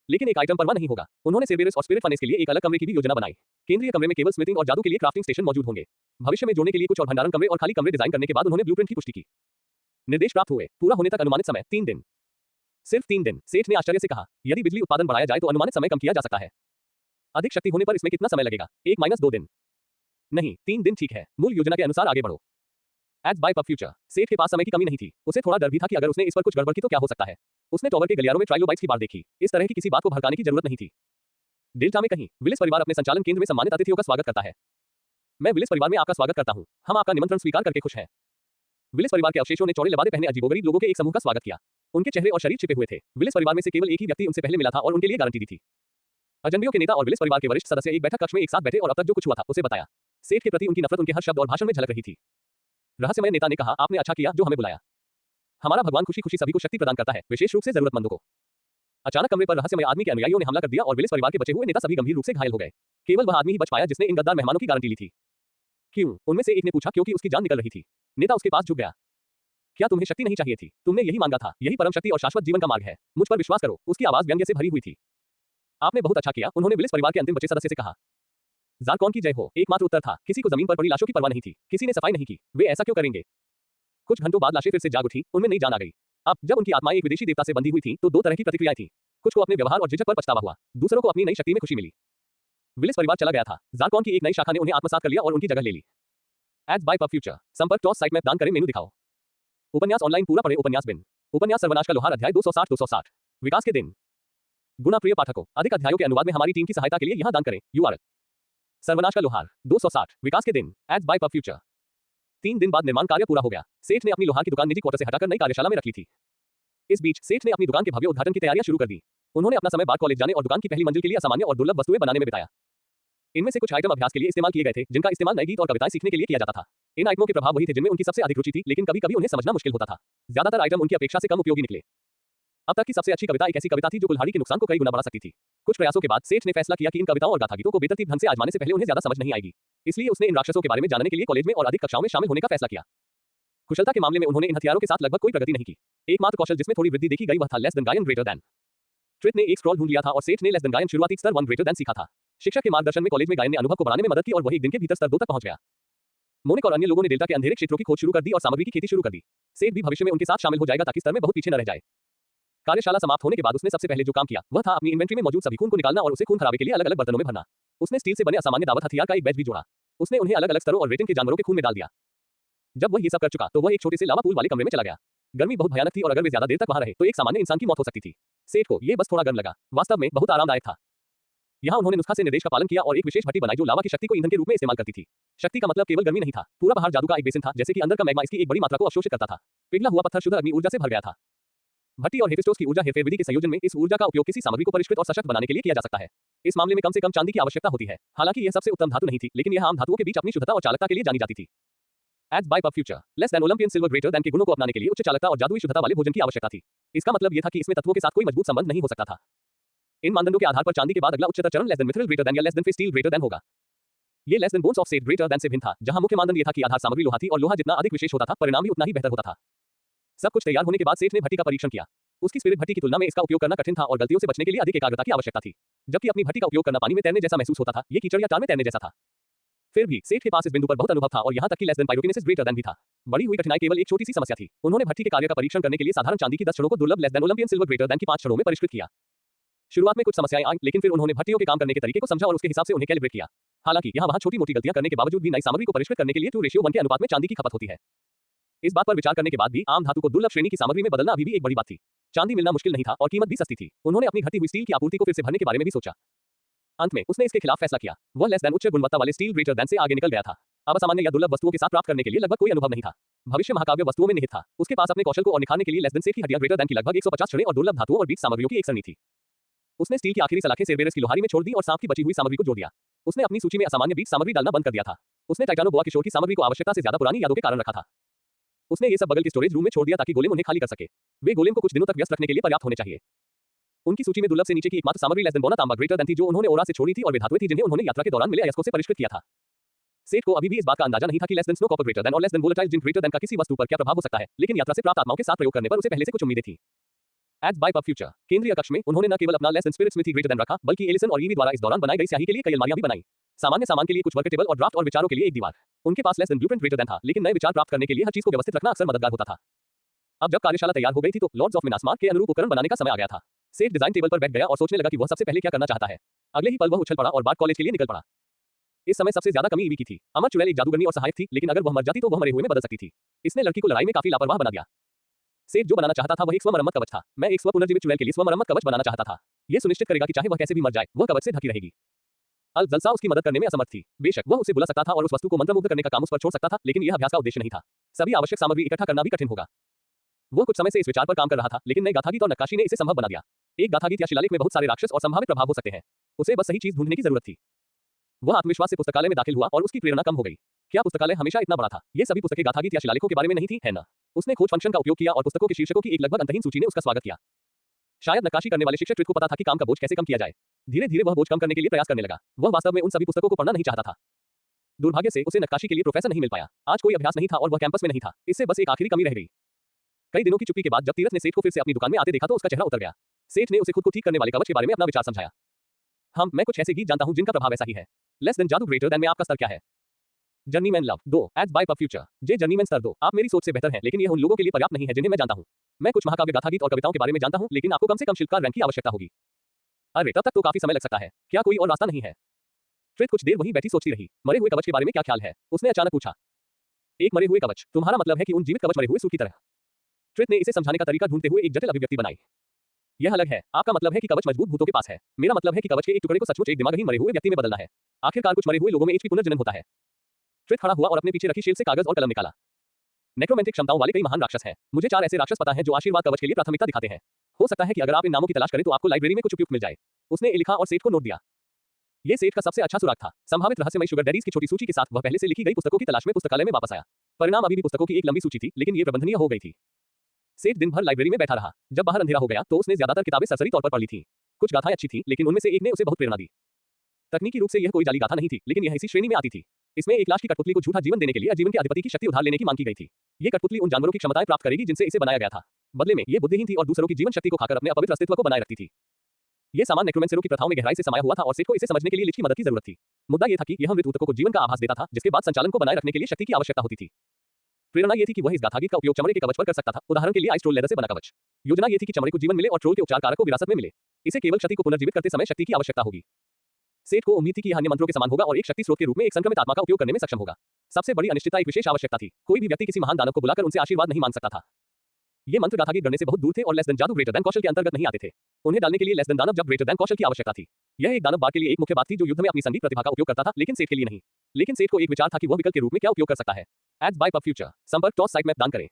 लेकिन एक आइटम पर वह नहीं होगा। उन्होंने सेबेरस और स्पिरिट फनेस के लिए एक अलग कमरे की भी योजना बनाई। केंद्रीय कमरे में केवल स्मिथिंग और जादू के लिए क्राफ्टिंग स्टेशन मौजूद होंगे। भविष्य में जोड़ने के लिए कुछ और भंडारण कमरे और खाली कमरे डिजाइन करने के बाद उन्होंने ब्लूप्रिंट की पुष्टि की। निर्देश प्राप्त हुए। पूरा होने तक अनुमानित समय 3 दिन। सिर्फ 3 दिन, सेठ ने आश्चर्य से कहा। यदि बिजली उत्पादन बढ़ाया जाए तो अनुमानित समय कम किया जा सकता है। अधिक शक्ति होने पर इसमें कितना समय लगेगा? 1-2 दिन। नहीं, 3 दिन ठीक है। मूल योजना के अनुसार आगे बढ़ो। एज बाय पब फ्यूचर, सेठ के पास समय की कमी नहीं थी। उसे थोड़ा डर भी था कि अगर उसने इस पर कुछ गड़बड़ की तो क्या हो सकता है। उसने टॉवर के गलियारों में ट्राइलोबाइट्स की बाढ़ देखी। इस तरह की किसी बात को भड़काने की जरूरत नहीं थी। डेल्टा में कहीं विलिस परिवार अपने संचालन केंद्र में सम्मानित अतिथियों का स्वागत करता है। मैं विलिस परिवार में आपका स्वागत करता हूं। हम आपका निमंत्रण स्वीकार करके खुश हैं। विलिस परिवार के अवशेषों ने चौड़े लबादे पहने अजीबोगरीब लोगों के एक समूह का स्वागत किया। उनके चेहरे और शरीर छिपे हुए थे। विलिस परिवार में से केवल एक ही व्यक्ति उनसे पहले मिला था और उनके लिए गारंटी दी थी। अजनबियों के नेता और विलिस परिवार के वरिष्ठ सदस्य एक बैठक कक्ष में एक साथ बैठे और अब तक जो कुछ हुआ था उसे बताया। सेठ के प्रति उनकी नफरत उनके हर शब्द और भाषण में झलक रही थी। रहस्यमय नेता ने कहा, आपने अच्छा किया जो हमें बुलाया। हमारा भगवान खुशी खुशी सभी को शक्ति प्रदान करता है, विशेष रूप से जरूरतमंदों को। अचानक कमरे पर रहस्यमय आदमी के अनुयायियों ने हमला कर दिया और विलिस परिवार के बचे हुए नेता सभी गंभीर रूप से घायल हो गए। केवल वह आदमी ही बच पाया जिसने इन गद्दार मेहमानों की गारंटी ली थी। क्यों? उनमें से एक ने पूछा। क्योंकि उसकी जान निकल रही थी। नेता उसके पास झुक गया। क्या तुम्हें शक्ति नहीं चाहिए थी? तुमने यही मांगा था। यही परम शक्ति और शाश्वत जीवन का मार्ग है। मुझ पर विश्वास करो। उसकी आवाज व्यंग्य से भरी हुई थी। आपने बहुत अच्छा किया, उन्होंने विलिस परिवार के अंतिम बचे सदस्य से कहा। ज़ारकॉन की जय हो। एकमात्र उत्तर था। किसी को जमीन पर पड़ी लाशों की परवाह नहीं थी। किसी ने सफाई नहीं की। वे ऐसा क्यों करेंगे? कुछ घंटों बाद लाशें फिर से जाग उठी। उनमें नई जान आ गई। अब जब उनकी आत्माएं एक विदेशी देवता से बंधी हुई थी तो 2 तरह की प्रतिक्रियाएं थी। कुछ को अपने व्यवहार और झिझक पर पछतावा हुआ। दूसरों को अपनी नई शक्ति में खुशी मिली। विलिस परिवार चला गया था। ज़ारकॉन की एक नई शाखा ने उन्हें आत्मसात कर लिया और उनकी जगह ले ली। एज बाय पब फ्यूचर, संपर्क टॉस साइट में दान करें मेनू दिखाओ। उपन्यास ऑनलाइन पूरा पढ़े। उपन्यास बिन। उपन्यास सर्वनाश का लोहार अध्याय 260। विकास के दिन। गुना प्रिय पाठकों, अधिक अध्यायों के अनुवाद में हमारी टीम की सहायता के लिए यहां दान करें। URL सर्वनाश का लोहार 260 विकास के दिन। As by pub future. 3 दिन बाद निर्माण कार्य पूरा हो गया। सेठ ने अपनी लोहार की दुकान निजी क्वार्टर से हटाकर नई कार्यशाला में रख ली थी। इस बीच सेठ ने अपनी दुकान के भव्य उद्घाटन की तैयारियां शुरू कर दी। उन्होंने अपना समय बार कॉलेज जाने और दुकान की पहली मंजिल के लिए असामान्य और दुर्लभ वस्तुएं बनाने में बिताया। इनमें से कुछ आइटम अभ्यास के लिए इस्तेमाल किए गए थे, जिनका इस्तेमाल नए गीत और कविताएं सीखने के लिए किया जाता था। इन आइटमों के प्रभाव वही थे जिनमें उनकी सबसे अधिक रुचि थी, लेकिन कभी-कभी उन्हें समझना मुश्किल होता था। ज्यादातर आइटम उनकी अपेक्षा से कम उपयोगी निकले। अब तक की सबसे अच्छी कविता एक ऐसी कविता थी जो कुल्हाड़ी के नुकसान को कई गुना बढ़ा सकती थी। कुछ प्रयासों के बाद सेठ ने फैसला किया कि इन कविताओं और गाथागीतों को बेतरतीब ढंग से आजमाने से पहले उन्हें ज्यादा समझ नहीं आएगी। इसलिए उसने इन राक्षसों के बारे में जानने के लिए कॉलेज में और अधिक कक्षाओं में शामिल होने का फैसला किया। कुशलता के मामले में उन्होंने इन हथियारों के साथ लगभग कोई प्रगति नहीं की। एकमात्र कौशल जिसमें थोड़ी वृद्धि देखी गई वह था लेस देन गायन ग्रेटर देन। ट्रिथ ने एक स्क्रॉल ढूंढ लिया था और सेठ ने लेस देन गायन शुरुआती स्तर 1 ग्रेटर देन सीखा था। शिक्षक के मार्गदर्शन में कॉलेज में गायन ने अनुभव को बढ़ाने में मदद की और वह एक दिन के भीतर स्तर 2 तक पहुंच गया। मोनिक और अन्य लोगों ने डेल्टा के अंधेरे क्षेत्रों की खोज शुरू कर दी और सामग्री की खेती शुरू कर दी। सेठ भी भविष्य में उनके साथ शामिल हो जाएगा ताकि स्तर में बहुत पीछे न रह जाए। कार्यशाला समाप्त होने के बाद उसने सबसे पहले जो काम किया वह था अपनी इन्वेंट्री में मौजूद सभी खून को निकालना और उसे खून खराबे के लिए अलग अलग बर्तनों में भरना। उसने स्टील से बने असामान्य दावत हथियार का एक बैच भी जोड़ा। उसने उन्हें अलग अलग स्तरों और रेटिंग के जानवरों के खून में डाल दिया। जब वह ये सब कर चुका तो वह एक छोटे से लावा पूल वाले कमरे में चला गया। गर्मी बहुत भयानक थी और अगर वे ज्यादा देर तक वहां रहे तो एक सामान्य इंसान की मौत हो सकती थी। सेठ को यह बस थोड़ा गर्म लगा। वास्तव में बहुत आरामदायक था। यहाँ उन्होंने नुस्खा से निर्देश का पालन किया और एक विशेष भट्टी बनाई जो लावा की शक्ति को ईंधन के रूप में इस्तेमाल करती थी। शक्ति का मतलब केवल गर्मी नहीं था, पूरा बाहर जादू का एक बेसिन था, जैसे कि अंदर का मैग्मा इसकी एक बड़ी मात्रा को अवशोषित करता था। पिघला हुआ पत्थर शुद्ध अग्नि ऊर्जा से भर गया था। भट्टी और हेफेस्टोस की ऊर्जा हेरफेर विधि के संयोजन में इस ऊर्जा का उपयोग किसी सामग्री को परिष्कृत और सशक्त बनाने के लिए किया जा सकता है। इस मामले में कम से कम चांदी की आवश्यकता होती है। हालांकि यह सबसे उत्तम धातु नहीं थी, लेकिन यह आम धातुओं के बीच अपनी शुद्धता और चालकता के लिए जानी जाती थी। Ads by pub future, less than Olympian silver greater than के गुणों को अपनाने के लिए उच्च चालकता और जादुई शुद्धता वाले भोजन की आवश्यकता थी। इसका मतलब यह था कि इसमें तत्वों के साथ कोई मजबूत संबंध नहीं हो सकता था। इन मानदंडों के आधार पर चांदी के बाद अगला उच्चतर चरण लेस देन मिथरिल ग्रेटर देन या less than fish steel greater than होगा। ये less than bones of set greater than से भिन्न था, जहां मुख्य मानदंड यह था कि आधार सामग्री लोहा थी और लोहा जितना अधिक विशेष होता था परिणाम भी उतना ही बेहतर होता था। सब कुछ तैयार होने के बाद सेठ ने भट्टी का परीक्षण किया। उसकी स्पिरिट भट्टी की तुलना में इसका उपयोग करना कठिन था और गलतियों से बचने के लिए अधिक एकाग्रता की आवश्यकता थी। जबकि अपनी भट्टी का उपयोग करना पानी में तैरने जैसा महसूस होता था, ये कीचड़ या टार में तैरने जैसा था। फिर भी सेठ के पास इस बिंदु पर बहुत अनुभव था और यहाँ तक कि लेस देन पाइरोकिनेसिस ग्रेटर देन भी था। बड़ी हुई कठिनाई केवल एक छोटी सी समस्या थी। उन्होंने भट्टी के कार्य का परीक्षण करने के लिए साधारण चांदी की 10 छड़ों को दुर्लभ less than Olympian silver greater then की 5 छड़ों में परिष्कृत किया। शुरुआत में कुछ समस्याएं आई, लेकिन फिर उन्होंने भट्टियों के काम करने के तरीके को समझा और उसके हिसाब से उन्हें कैलिब्रेट किया। हालांकि यहाँ वहाँ छोटी मोटी गलतियां करने के बावजूद भी नई सामग्री को परिष्कृत करने के लिए 2:1 के अनुपात में चांदी की खपत होती है। इस बात पर विचार करने के बाद भी आम धातु को दुर्लभ श्रेणी की सामग्री में बदलना अभी भी एक बड़ी बात थी। चांदी मिलना मुश्किल नहीं था और कीमत भी सस्ती थी। उन्होंने अपनी घटी हुई स्टील की आपूर्ति को फिर से भरने के बारे में भी सोचा। अंत में उसने इसके खिलाफ फैसला किया। वह लेस देन उच्च गुणवत्ता वाले स्टील ग्रेटर देन से आगे निकल गया था। अब असामान्य या दुर्लभ वस्तुओं के साथ प्राप्त करने के लिए लगभग कोई अनुभव नहीं था। भविष्य महाकाव्य वस्तुओं में निहित था। उसके पास अपने कौशल को और निखारने के लिए लेस देन सेठ की हड्डियां ग्रेटर देन की लगभग 150 छड़ें और दुर्लभ धातुओं और बीज सामग्रियों की एक सरणी थी। उसने स्टील की आखिरी सलाखें सेरबेरस की लोहारी में छोड़ दी और सांप की बची हुई सामग्री को जोड़ दिया। उसने अपनी सूची में असामान्य बीज सामग्री डालना बंद कर दिया था। उसने टाइटानो बोआ किशोर की सामग्री को आवश्यकता से ज्यादा पुरानी यादों के कारण रखा था। उसने ये सब बगल के स्टोरेज रूम में छोड़ दिया ताकि गोलेम उन्हें खाली कर सके। वे गोलेम को कुछ दिनों तक व्यस्त रखने के लिए पर्याप्त होने चाहिए। उनकी सूची में दुर्लभ से नीचे की एकमात्र सामग्री लेस देन बोना तांबा ग्रेटर देन थी जो उन्होंने ओरा से छोड़ी थी और वे धातुएं थी जिन्हें उन्होंने यात्रा के दौरान मिले अयस्कों से परिष्कृत किया था। सेठ को अभी भी इस बात का अंदाजा नहीं था कि less than snow copper greater than और less than volatile zinc greater than का किसी वस्तु पर क्या प्रभाव हो सकता है, लेकिन यात्रा से प्राप्त आत्माओं के साथ प्रयोग करने पर उसे पहले से कुछ उम्मीदें थी। एज बाय पब फ्यूचर केंद्रीय कक्ष में उन्होंने न केवल अपना less than spirit smithy greater than रखा, बल्कि एलिसन और ईवी द्वारा इस दौरान बनाई गई स्याही के लिए कई अलमारियां भी बनाई। सामान्य सामान के लिए कुछ वर्क टेबल और ड्राफ्ट और विचारों के लिए एक दीवार। उनके पास less than blueprint greater than था, लेकिन नए विचार प्राप्त करने के लिए हर चीज को व्यवस्थित रखना अक्सर मददगार होता था। अब जब कार्यशाला तैयार हो गई थी तो लॉर्ड्स ऑफ मिनासमार के अनुरूप उपकरण बनाने का समय आ गया था। सेठ डिजाइन टेबल पर बैठ गया और सोचने लगा कि वह सबसे पहले क्या करना चाहता है। अगले ही पल वह उछल पड़ा और बार्ट कॉलेज के लिए निकल पड़ा। इस समय सबसे ज्यादा कमी ईवी की थी। अमर चुड़ैल एक जादूगरनी और सहायक थी, लेकिन अगर वह मर जाती तो वह मरे हुए में बदल सकती थी। इसने लड़की को लड़ाई में काफी लापरवाह बना दिया। सेठ जो बनाना चाहता था वह एक स्वमरम्मत कवच था। मैं एक स्व पुनर्जीवित चुड़ैल के लिए स्वमरम्मत कवच बनाना चाहता था। यह सुनिश्चित करेगा कि चाहे वह कैसे भी मर जाए, वह कवच से ढकी रहेगी। अल जलसा उसकी मदद करने में असमर्थ थी। बेशक वह उसे बुला सकता था और उस वस्तु को मंत्रमुग्ध करने का काम उस पर छोड़ सकता था, लेकिन यह अभ्यास का उद्देश्य नहीं था। सभी आवश्यक सामग्री इकट्ठा करना भी कठिन होगा। वह कुछ समय से इस विचार पर काम कर रहा था, लेकिन नए गाथागीत और नक्काशी ने इसे संभव बना दिया। एक गाथागीत या शिलालेख में बहुत सारे राक्षस और संभावित प्रभाव हो सकते हैं। उसे बस सही चीज ढूंढने की जरूरत थी। वह आत्मविश्वास से पुस्तकालय में दाखिल हुआ और उसकी प्रेरणा कम हो गई। क्या पुस्तकालय हमेशा इतना बड़ा था? ये सभी पुस्तकें गाथागीत या शिलालेखों के बारे में नहीं थी, है ना? उसने खोज फंक्शन का उपयोग किया और पुस्तकों के शीर्षकों की एक लगभग अंतहीन सूची ने उसका स्वागत किया। शायद नक्काशी करने वाले शिक्षक ट्रिथ को पता था कि काम का बोझ कैसे कम किया जाए। धीरे धीरे वह बोझ कम करने के लिए प्रयास करने लगा। वह वास्तव में उन सभी पुस्तकों को पढ़ना नहीं चाहता था। दुर्भाग्य से उसे नक्काशी के लिए प्रोफेसर नहीं मिल पाया। आज कोई अभ्यास नहीं था और वह कैंपस में नहीं था। इससे बस एक आखिरी कमी रह गई। कई दिनों की चुप्पी के बाद जब तीरथ ने सेठ को फिर से अपनी दुकान में आते देखा तो उसका चेहरा उतर गया। सेठ ने उसे खुद को ठीक करने वाले कवच के बारे में अपना विचार समझाया। मैं कुछ ऐसे गीत जानता हूं जिनका प्रभाव ऐसा ही है। लेस देन जादू ग्रेटर देन में आपका स्तर क्या है? Journeyman love 2 age by pub future J journeyman स्तर 2। आप मेरी सोच से बेहतर हैं, लेकिन यह उन लोगों के लिए पर्याप्त नहीं है जिन्हें मैं जानता हूं। मैं कुछ महाकाव्य गाथागीत और कविताओं के बारे में जानता हूं, लेकिन आपको कम से कम शिल्पकार रैंक की आवश्यकता होगी। अरे तब तक तो काफी समय लग सकता है। क्या कोई और रास्ता नहीं है? ट्रिथ कुछ देर वहीं बैठी सोचती रही। मरे हुए कवच के बारे में क्या ख्याल है? उसने अचानक पूछा। एक मरे हुए कवच? तुम्हारा मतलब है कि उन जीवित कवच मरे हुए सूर की तरह? ट्रिथ ने इसे समझाने का तरीका ढूंढते हुए एक जटिल अभिव्यक्ति बनाई। यह अलग है। आपका मतलब है कि कवच मजबूत भूतों के पास है। मेरा मतलब है कि कवच के एक टुकड़े को सचमुच एक दिमागहीन मरे हुए व्यक्ति में बदलना है। आखिरकार कुछ मरे हुए लोगों में एचपी पुनर्जन्म होता है। ट्रिथ खड़ा हुआ और अपने पीछे रखी शील्ड से कागज और कलम निकाला। नेक्रोमेंटिक क्षमताओं वाले कई महान राक्षस हैं। मुझे 4 ऐसे राक्षस पता हैं जो आशीर्वाद कवच के लिए प्राथमिकता दिखाते हैं। हो सकता है कि अगर आप इन नामों की तलाश करें तो आपको लाइब्रेरी में कुछ उपयुक्त मिल जाए। उसने लिखा और सेठ को नोट दिया। ये सेठ का सबसे अच्छा सुराग था। संभावित रहस्यमयी शुगर डैडीज की छोटी सूची के साथ वह पहले से लिखी गई पुस्तकों की तलाश में पुस्तकालय में वापस आया। परिणाम अभी भी पुस्तकों की एक लंबी सूची थी, लेकिन ये प्रबंधनीय हो गई थी। सेठ दिन भर लाइब्रेरी में बैठा रहा। जब बाहर अंधेरा हो गया तो उसने ज्यादातर किताबें सरसरी तौर पर पढ़ ली थीं। कुछ गाथाएं अच्छी थीं, लेकिन उनमें से एक ने उसे बहुत प्रेरणा दी। तकनीकी रूप से यह कोई जाली गाथा नहीं थी, लेकिन यह इसी श्रेणी में आती थी। इसमें एक लाश की कठपुतली को झूठा जीवन देने के लिए आजीवन के अधिपति की शक्ति उधार लेने की मांग की गई थी। ये कठपुतली उन जानवरों की क्षमताएं प्राप्त करेगी जिनसे इसे बनाया गया था। बदले में ये बुद्धिहीन थी और दूसरों की जीवन शक्ति को खाकर अपने अपवित्र अस्तित्व को बनाए रखती थी। ये सामान नेक्रोमेंसरों की प्रथाओं में गहराई से समाया हुआ था और सेठ को इसे समझने के लिए लिच की मदद की जरूरत थी। मुद्दा यह था कि यह मृत ऊतकों को जीवन का आभास देता था, जिसके बाद संचालन को बनाए रखने के लिए शक्ति की आवश्यकता होती थी। प्रेरणा ये थी कि वह इस गाथागीत का उपयोग चमड़े के कवच पर कर सकता था, उदाहरण के लिए आइस ट्रोल लेदर से बना कवच। योजना ये थी कि चमड़े को जीवन मिले और ट्रोल के उपचार कारक को विरासत में मिले। इसे केवल क्षति को पुनर्जीवित करते समय शक्ति की आवश्यकता होगी। सेठ को उम्मीद थी कि यह अन्य मंत्रों के समान होगा और एक शक्ति स्रोत के रूप में एक संक्रमित आत्मा का उपयोग करने में सक्षम होगा। सबसे बड़ी अनिश्चितता एक विशेष आवश्यकता थी। कोई भी व्यक्ति किसी महान दानव को बुलाकर उनसे आशीर्वाद नहीं मांग सकता था। ये मंत्र गाथागीत गणने से बहुत दूर थे और लेस देन जादू ग्रेटर देन कौशल के अंतर्गत नहीं आते थे। उन्हें डालने के लिए लेस देन दानव जब ग्रेटर देन कौशल की आवश्यकता थी। यह एक दानव बार के लिए एक मुख्य बात थी जो युद्ध में अपनी संगीत प्रतिभा का उपयोग करता था, लेकिन सेठ के लिए नहीं। लेकिन सेठ को एक विचार था कि वह विकल्प के रूप में क्या उपयोग कर सकता है। एड्स बाय पब फ्यूचर संपर्क टॉस साइट मैप दान करें।